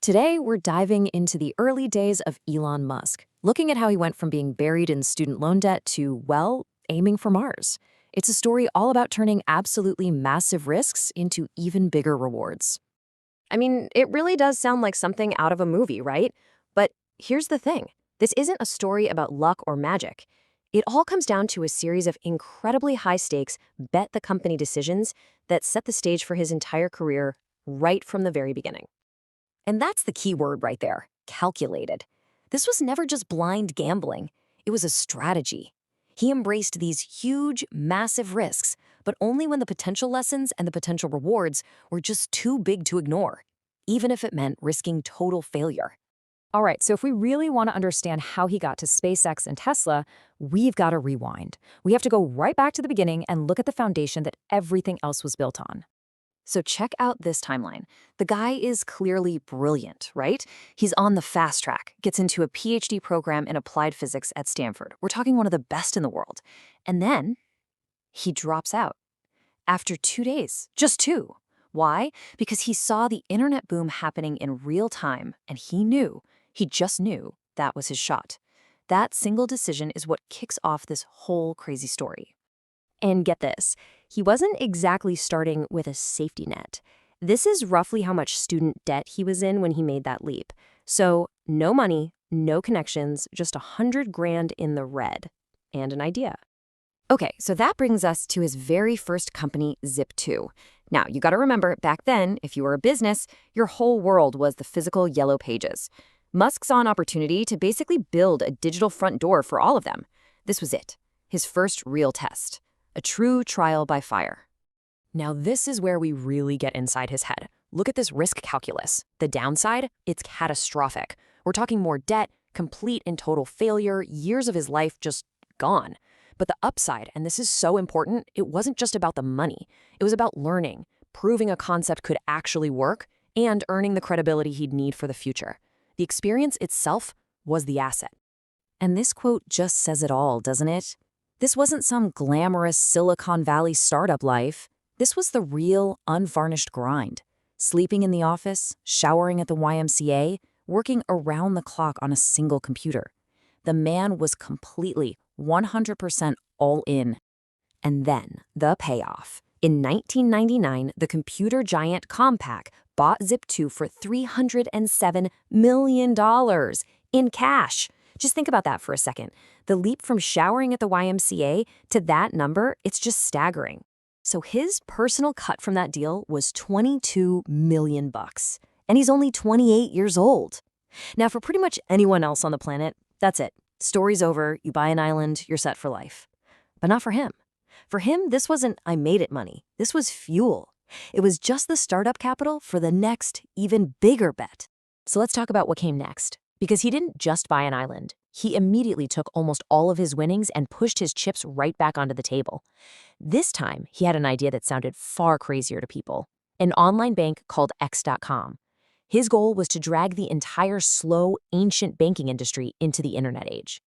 Today, we're diving into the early days of Elon Musk, looking at how he went from being buried in student loan debt to, well, aiming for Mars. It's a story all about turning absolutely massive risks into even bigger rewards. I mean, it really does sound like something out of a movie, right? But here's the thing. This isn't a story about luck or magic. It all comes down to a series of incredibly high-stakes, bet-the-company decisions that set the stage for his entire career right from the very beginning. And that's the key word right there, calculated. This was never just blind gambling. It was a strategy. He embraced these huge, massive risks, but only when the potential lessons and the potential rewards were just too big to ignore, even if it meant risking total failure. All right, so if we really want to understand how he got to SpaceX and Tesla, we've got to rewind. We have to go right back to the beginning and look at the foundation that everything else was built on. So check out this timeline. The guy is clearly brilliant, right? He's on the fast track, gets into a PhD program in applied physics at Stanford. We're talking one of the best in the world. And then he drops out after 2 days, just 2. Why? Because he saw the internet boom happening in real time, and he just knew that was his shot. That single decision is what kicks off this whole crazy story. And get this, he wasn't exactly starting with a safety net. This is roughly how much student debt he was in when he made that leap. So no money, no connections, just $100,000 in the red, and an idea. Okay, so that brings us to his very first company, Zip2. Now, you gotta remember, back then, if you were a business, your whole world was the physical yellow pages. Musk saw an opportunity to basically build a digital front door for all of them. This was it, his first real test. A true trial by fire. Now this is where we really get inside his head. Look at this risk calculus. The downside, it's catastrophic. We're talking more debt, complete and total failure, years of his life just gone. But the upside, and this is so important, it wasn't just about the money. It was about learning, proving a concept could actually work, and earning the credibility he'd need for the future. The experience itself was the asset. And this quote just says it all, doesn't it? This wasn't some glamorous Silicon Valley startup life. This was the real, unvarnished grind. Sleeping in the office, showering at the YMCA, working around the clock on a single computer. The man was completely, 100% all in. And then, the payoff. In 1999, the computer giant Compaq bought Zip2 for $307 million in cash. Just think about that for a second. The leap from showering at the YMCA to that number, it's just staggering. So his personal cut from that deal was $22 million. And he's only 28 years old. Now, for pretty much anyone else on the planet, that's it. Story's over, you buy an island, you're set for life. But not for him. For him, this wasn't I made it money. This was fuel. It was just the startup capital for the next, even bigger bet. So let's talk about what came next. Because he didn't just buy an island. He immediately took almost all of his winnings and pushed his chips right back onto the table. This time, he had an idea that sounded far crazier to people. An online bank called X.com. His goal was to drag the entire slow, ancient banking industry into the internet age.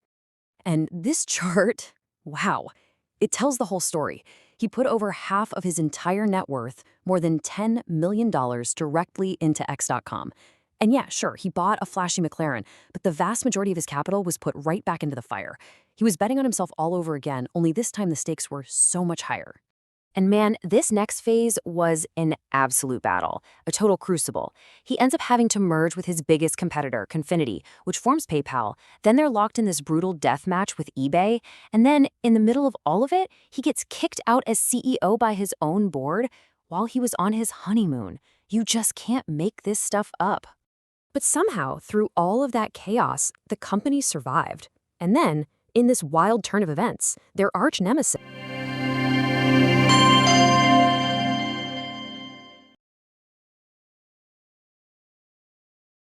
And this chart, wow, it tells the whole story. He put over half of his entire net worth, more than $10 million, directly into X.com. And yeah, sure, he bought a flashy McLaren, but the vast majority of his capital was put right back into the fire. He was betting on himself all over again, only this time the stakes were so much higher. And man, this next phase was an absolute battle, a total crucible. He ends up having to merge with his biggest competitor, Confinity, which forms PayPal. Then they're locked in this brutal death match with eBay. And then, in the middle of all of it, he gets kicked out as CEO by his own board while he was on his honeymoon. You just can't make this stuff up. But somehow, through all of that chaos, the company survived. And then, in this wild turn of events, their arch nemesis